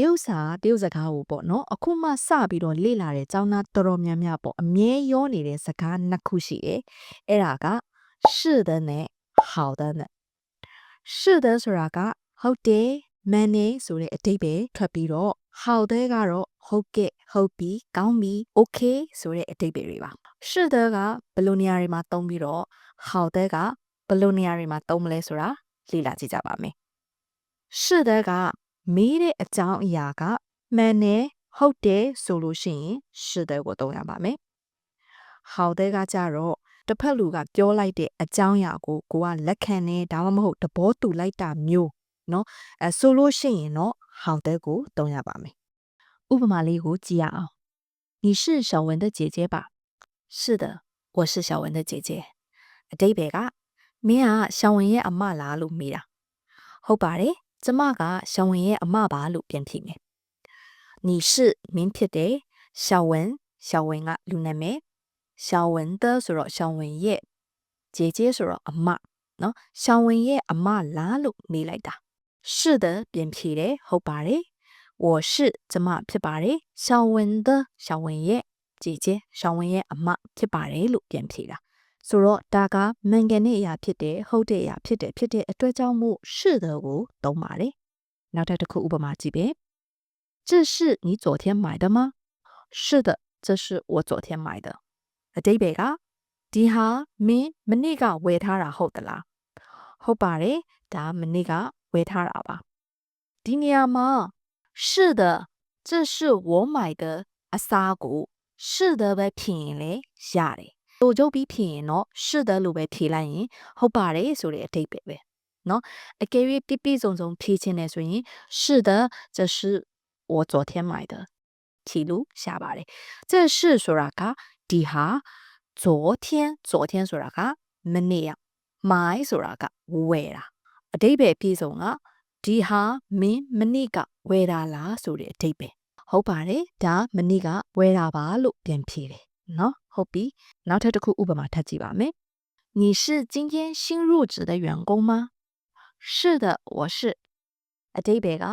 ဥစ္စာတရုတ်စကားကိုပေါ့နော်အခုမှစပြီးတော့လေ့လာတဲ့ကျောင်းသားတော်တော်များများပေါ့အမြဲရောနေတဲ့စကားနှစ်ခုရှိတယ်အဲ့ဒါက是的နဲ့好的နဲ့是的ဆိုတာကဟုတ်တယ်မှန်တယ်ဆိုတဲ့အဓိပ္ပာယ်ထွက်ပြီးတော့好的ကတော့ဟုတ်ကဲ့ဟုတ်ပြီကောင်းပြီ okay ဆိုတဲ့အဓိပ္ပာယ်တွေပါ是的ကဘယ်လိုနေရာတွေမှာသုံးပြီးတော့好的ကဘယ်လိုနေရာတွေမှာသုံးမလဲဆိုတာလေ့လာကြည့်ကြပါမယ်是的ကမေးတဲ့အကြောင်းအရာကမှန်တယ်ဟုတ်တယ်ဆိုလို့ရှိရင်是的ကိုသုံးရပါမယ်好的ကကြတော့တစ်ဖက်လူကပြောလိုက်တဲ့အကြောင်းအရာကိုကလက်ခံနေဒါမှမဟုတ်သဘောတူလိုက်တာမျိုးเนาะဆိုလို့ရှိရင်တော့好的ကိုသုံးရပါမယ်ဥပမာလေးကိုကြည့်ရအောင်你是小文的姐姐吧是的我是小文的姐姐အတိတ်ပဲကမင်းက小文ရဲ့အမလားလို့မေးတာဟုတ်ပါတယ်ကျမက小文ရဲ့အမပါလို့ပြန်ဖြေမယ်你是မင်းဖြစ်တယ်小文ကလူနာမည်小文的ဆိုတော့小文ရဲ့姐姐ဆိုတော့အမเนาะ小文ရဲ့အမလားလို့မေးလိုက်တာ是的ပြန်ဖြေတယ်ဟုတ်ပါတယ်我是ကျမဖြစ်ပါတယ်小文的小文ရဲ့姐姐小文ရဲ့အမဖြစ်ပါတယ်လို့ပြန်ဖြေတာဆိုတော့ဒါကမှန်ကန်တဲ့အရာဖြစ်တယ်ဟုတ်တဲ့အရာဖြစ်တဲ့အတွက်ကြောင့်မို့是的ကိုသုံးပါတယ်နောက်တစ်ခုဥပမာကြည့်ပဲ这是你昨天买的吗是的这是我昨天买的အတိတ်ပဲကဒီဟာမင်းမနေ့ကဝယ်ထားတာဟုတ်သလားဟုတ်ပါတယ်ဒါမနေ့ကဝယ်ထားတာပါဒီနေရာမှာ是的这是我买的အစားကို是的ပဲဖြေရင်လေရတယ်တို့ချုပ်ပြီးဖြေရင်တော့是的လို့ပဲဖြေလိုက်ရင်ဟုတ်ပါတယ်ဆိုတဲ့အဓိပ္ပာယ်ပဲเนาะအကယ်၍ပြပြစုံစုံဖြေချင်တယ်ဆိုရင်是的这是我昨天买的ဖြေလို့ရပါတယ်这是ဆိုတာကဒီဟာ昨天ဆိုတာကမနေ့ကမိုင်းဆိုတာကဝယ်တာအဓိပ္ပာယ်ပြည့်စုံကဒီဟာမင်းမနေ့ကဝယ်တာလားဆိုတဲ့အဓိပ္ပာယ်ဟုတ်ပါတယ်ဒါမနေ့ကဝယ်တာပါလို့ပြန်ဖြေတယ်เนาะဟုတ်ပြီနောက်ထပ်တစ်ခုဥပမာထပ်ကြည့်ပါမယ်你是今天新入职的员工吗是的我是အဓိပ္ပာယ်က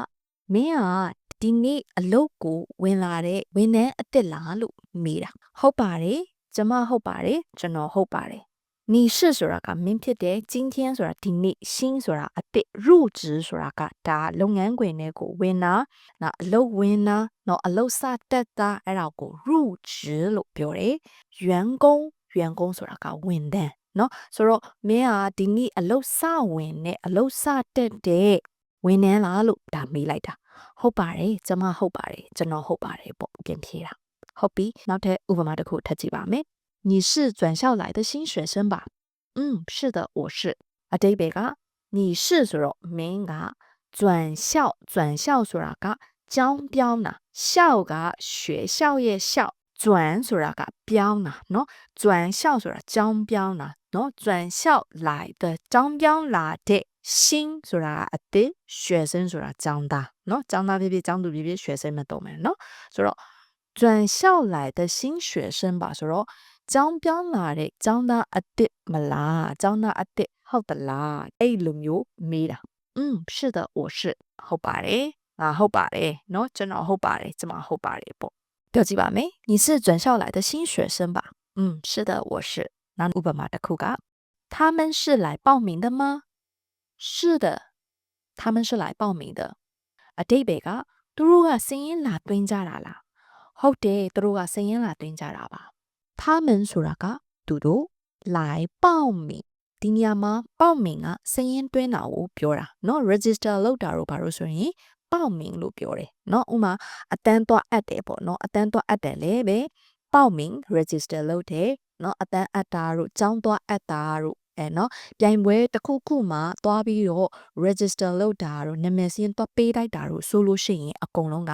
မင်းကဒီနေ့အလုပ်ကိုဝင်လာတဲ့ဝန်ထမ်းအစ်စ်လားလို့မေးတာဟုတ်ပါတယ်ကျမဟုတ်ပါတယ်ကျွန်တော်ဟုတ်ပါတယ်你是ဆိုတာကမင်းဖြစ်တယ်今天ဆိုတာဒီနေ့新ဆိုတာအစ်စ်入职ဆိုတာကဒါလုပ်ငန်းခွင်ထဲကိုဝင်တာနော်အလုပ်ဝင်တာနော်အလုပ်စတက်တာအဲ့ဒါကို入职လို့ပြောတယ်员工ဆိုတာကဝန်ထမ်းနော်ဆိုတော့မင်းကဒီနေ့အလုပ်စဝင်နဲ့အလုပ်စတက်တဲ့ဝန်ထမ်းလားလို့ဒါမေးလိုက်တာဟုတ်ပါတယ်ကျမဟုတ်ပါတယ်ကျွန်တော်ဟုတ်ပါတယ်ပေါ့ပြန်ဖြေတာဟုတ်ပြီနောက်ထပ်ဥပမာတစ်ခုထပ်ကြည့်ပါမယ်你是转校来的新学生吧是的我是အတိတ်ပဲက你是ဆိုတော့မင်းက转校ဆိုတာကကျောင်းပြောင်းတာ校က学校ရဲ့校转ဆိုတာကပြောင်းတာเนาะ转校ဆိုတာကျောင်းပြောင်းတာเนาะ转校来的ကျောင်းပြောင်းလာတဲ့新ဆိုတာအသစ်学生ဆိုတာကျောင်းသားเนาะကျောင်းသားဖြစ်ဖြစ်ကျောင်းသူဖြစ်ဖြစ်学生မတော့မယ်เนาะဆိုတော့转校来的新学生吧ဆိုတော့ကျောင်းပြောင်းလာတဲ့ကျောင်းသားအသစ်မလားကျောင်းသားအသစ်ဟုတ်သလားအဲ့လိုမျိုးမေးတာ是的我是ဟုတ်ပါတယ်ဟုတ်ပါတယ်เนาะကျွန်တော်ဟုတ်ပါတယ်ကျမဟုတ်ပါတယ်ပေါ့ပြောကြည့်ပါမယ်你是转校来的新学生吧是的我是နောက်ဥပမာတစ်ခုက他们是来报名的吗是的他们是来报名的အတိတ်ပဲကသူတို့ကစာရင်းလာတွင်းကြတာလားဟုတ်တယ်သူတို့ကစာရင်းလာတွင်းကြတာပါ他们ဆိုတာကသူတို့来报名ဒီနေရာမှာ报名ကစာရင်းတွင်းတာကိုပြောတာเนาะ register လုပ်တာတို့ဘာလို့ဆိုရင်报名လို့ပြောတယ်เนาะဥမာအတန်းသွားအပ်တယ်ပေါ့เนาะအတန်းသွားအပ်တယ်လေပဲ报名 register လုပ်တယ်เนาะအတန်းအပ်တာတို့ကျောင်းသွားအပ်တာတို့เนาะပြိုင်ပွဲတစ်ခုခုမှာသွားပြီးတော့ register လုပ်တာတို့နာမည်စာရင်းသွားပေးလိုက်တာတို့ဆိုလို့ရှိရင်အကုန်လုံးက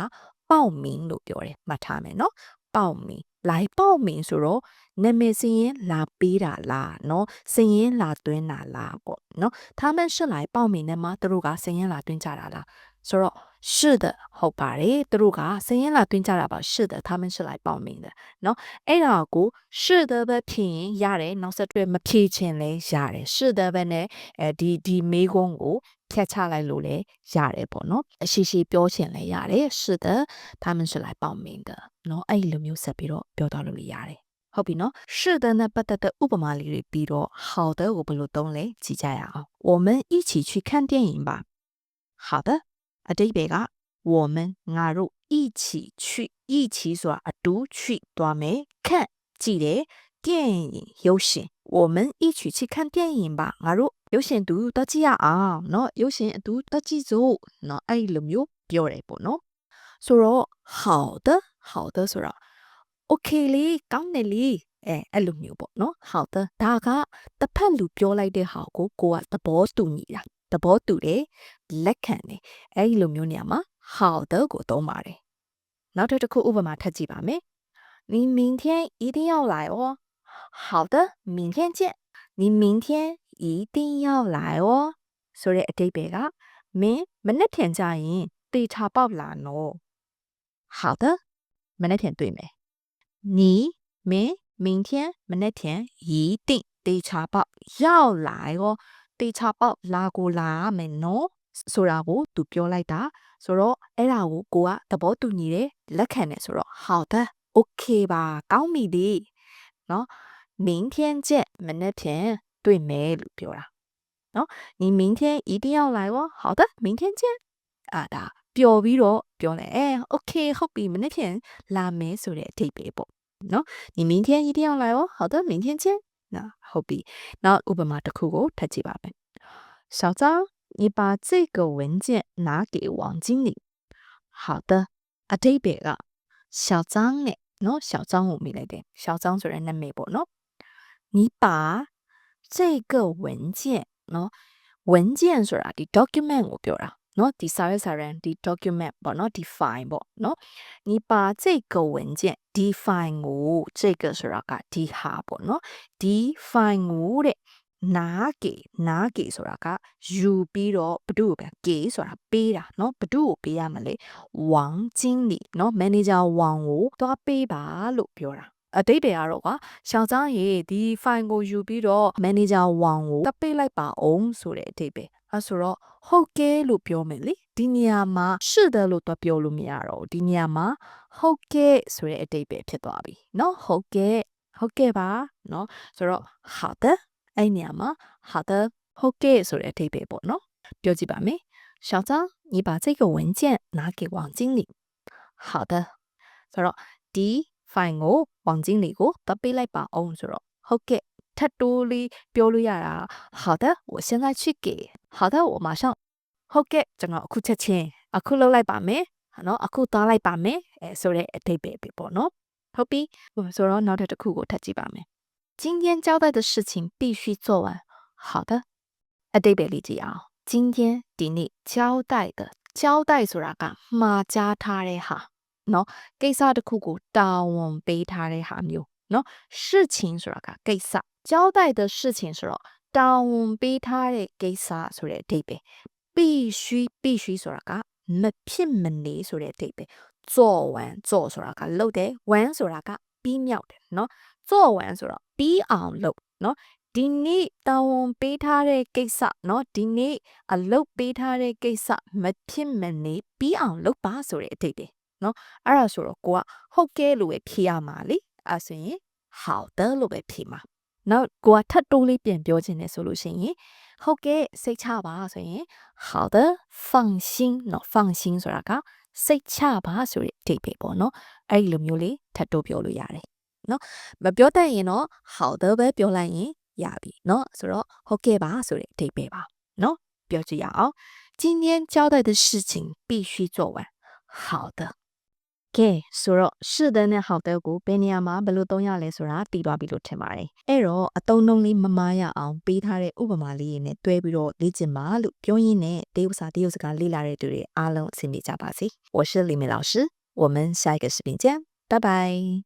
报名လို့ပြောတယ်မှတ်ထားမယ်เนาะ报名来报名ဆိုတော့နာမည်စာရင်းလာပေးတာလားเนาะစာရင်းလာတွင်းတာလားပေါ့เนาะ他们是来报名的吗သူတို့ကစာရင်းလာတွင်းကြတာလားဆိုတော့是的ဟုတ်ပါတယ်သူတို့ကစာရင်းလာတွင်းကြတာပါ是的他们是来报名的เนาะအဲ့ဒါကို是的ပဲဖြေရင်ရတယ်နောက်ဆက်တွဲမဖြေချင်လဲရတယ်是的ပဲနဲ့ဒီမေးခွန်းကို ဖြတ်ချလိုက်လို့လည်းရတယ်ပေါ့နော်ရှိရှိပြောချင်လည်းရတယ်是的他们是来报名的နော်အဲ့လိုမျိုးဆက်ပြီးတော့ပြောသွားလို့ရတယ်ဟုတ်ပြီနော်是的နဲ့ပတ်သက်တဲ့ဥပမာလေးတွေပြီးတော့好的ကိုဘယ်လိုသုံးလဲကြည့်ကြရအောင်我们一起去看电影吧好的အတိတ်ပဲက我们ငါတို့一起去一起ဆိုတာအတူ去သွားမယ်看ကြည့်တယ်电影有选我们一起去看电影吧ငါတို့有选တူတော့ကြည့်ရအောင်เนาะ有选အတူတော့ကြည့်စို့เนาะအဲ့လိုမျိုးပြောတယ်ပေါ့နော်ဆိုတော့好的好的ဆိုတော့ okay လေကောင်းတယ်လေအဲ့လိုမျိုးပေါ့နော်好的ဒါကတစ်ဖက်လူပြောလိုက်တဲ့ဟာကိုကိုကသဘောတူညီတာသဘောတူတယ်လက်ခံတယ်အဲ့ဒီလိုမျိုးနေရာမှာ好的ကိုသုံးပါတယ်နောက်တစ်ခုဥပမာထပ်ကြည့်ပါမယ်你明天一定要来哦好的明天见你明天一定要来哦ဆိုတဲ့အဓိပ္ပာယ်ကမင်းမနေ့ထင်ကြရင်တေချာပေါက်လာနော်好的မနေ့ထင်တွေ့မယ်你明天မနေ့ထင်一定တေချာပေါက်要来哦တေချာပေါက်လာကိုလာမယ်နော်ဆိုတာကိုသူပြောလိုက်တာဆိုတော့အဲ့ဒါကိုကိုကသဘောတူညီတယ်လက်ခံတယ်ဆိုတော့好的 okay ပါကောင်းပြီလေနော်明天见မနေ့ထင်တွေ့မယ်လို့ပြောတာနော်你明天一定要来哦好的明天见ဒါပျော်ပြီးတော့ပြောလဲokay ဟုတ်ပြီမနေ့ထင်လာမယ်ဆိုတဲ့အဓိပ္ပာယ်ပေါ့နော်你明天一定要来哦好的明天见နော်ဟုတ်ပြီနောက်ဥပမာတစ်ခုကိုထပ်ကြည့်ပါမယ်小张你把这个文件拿给王经理好的အဓိပ္ပာယ်က小张နဲ့နော်小张ကိုမိလိုက်တယ်小张ဆိုတဲ့နာမည်ပေါ့နော်你把这个文件နော်文件ဆိုတာဒီ document ကိုပြောတာနော်ဒီစာရွက်စာတမ်းဒီ document ပေါ့နော်ဒီ file ပေါ့နော်你把这个文件ဒီ file ကို这个ဆိုတာကဒီဟာပေါ့နော်ဒီ file ကိုတဲ့နားကေဆိုတာကယူပြီးတော့ဘဒုပဲကေဆိုတာပေးတာเนาะဘဒုကိုပေးရမလဲဝမ်ကျင်းလီเนาะ manager ဝမ်ကိုသွားပေးပါလို့ပြောတာအတိတ်တွေကတော့ကရှောင်းချောင်းရေဒီ file ကိုယူပြီးတော့ manager ဝမ်ကိုတက်ပေးလိုက်ပါအောင်ဆိုတဲ့အတိတ်ပဲအဲဆိုတော့ဟုတ်ကဲလို့ပြောမယ်လေဒီနေရာမှာ是的လို့တော့ပြောလို့မရတော့ဒီနေရာမှာဟုတ်ကဲဆိုတဲ့အတိတ်ပဲဖြစ်သွားပြီเนาะဟုတ်ကဲပါเนาะဆိုတော့好的အဲ့နေရာမှာ好的ဟုတ်ကဲ့ဆိုတဲ့အဓိပ္ပာယ်ပေါ့နော်ပြောကြည့်ပါမယ်小张你把这个文件拿给王经理好的ဆိုတော့ဒီ file ကို王经理ကိုပတ်ပေးလိုက်ပါအောင်ဆိုတော့ဟုတ်ကဲ့ထပ်တိုးလေးပြောလို့ရတာ好的我现在去给好的我马上ဟုတ်ကဲ့ကျွန်တော်အခုချက်ချင်းအခုလုပ်လိုက်ပါမယ်နော်အခုသွားလိုက်ပါမယ်ဆိုတဲ့အဓိပ္ပာယ်ပဲပေါ့နော်ဟုတ်ပြီဆိုတော့နောက်တစ်ခုကိုထပ်ကြည့်ပါမယ်今天交代的事情必须做完。好的，အတိတ်ပဲလေးကြည့်အောင်今天ဒီနေ့交代的交代ဆိုတာကမှာကြားထားတဲ့ဟာเนาะကိစ္စတစ်ခုကိုတာဝန်ပေးထားတဲ့ဟာမျိုးเนาะ事情ဆိုတာကကိစ္စ交代的事情ဆိုတော့တာဝန်ပေးထားတဲ့ကိစ္စဆိုတဲ့အဓိပ္ပာယ်必须ဆိုတာကမဖြစ်မနေဆိုတဲ့အဓိပ္ပာယ်做完做ဆိုတာကလုပ်တယ်完ဆိုတာကပြီးမြောက်တယ်เนาะ做完ဆိုတော့ပြီးအောင်လုပ်เนาะဒီနေ့တာဝန်ပေးထားတဲ့ကိစ္စเนาะဒီနေ့အလုပ်ပေးထားတဲ့ကိစ္စမဖြစ်မနေပြီးအောင်လုပ်ပါဆိုတဲ့အဓိပ္ပာယ်เนาะအဲ့ဒါဆိုတော့ကိုကဟုတ်ကဲ့လို့ပဲဖြေရမှာလေအဲ့ဆိုရင်好的လို့ပဲဖြေမှာနောက်ကိုကထပ်တိုးလေးပြန်ပြောချင်တယ်ဆိုလို့ရှိရင်ဟုတ်ကဲ့စိတ်ချပါဆိုရင်好的放心เนาะ放心ဆိုတာကစိတ်ချပါဆိုတဲ့အဓိပ္ပာယ်ပေါ့เนาะအဲ့ဒီလိုမျိုးလေးထပ်တိုးပြောလို့ရတယ်နော်မပြောတတ်ရင်တော့好的ပဲပြောလိုက်ရင်ရပြီနော်ဆိုတော့ဟုတ်ကဲ့ပါဆိုတဲ့အဓိပ္ပာယ်ပါနော်ပြောကြည့်ရအောင်今天交代的事情必须做完好的ကဲဆိုတော့是的နဲ့好的ကိုဘယ်နေရာမှာဘယ်လိုသုံးရလဲဆိုတာသိသွားပြီလို့ထင်ပါတယ်အဲ့တော့အသုံးနှုန်းလေးမမားရအောင်ပေးထားတဲ့ဥပမာလေးနဲ့တွဲပြီးတော့လေ့ကျင့်ပါလို့ပြောရင်းနဲ့တေးဥစားတေးဥစကားလေ့လာတဲ့သူတွေအားလုံးအဆင်ပြေကြပါစေ我是李美老师我们下一个视频见拜拜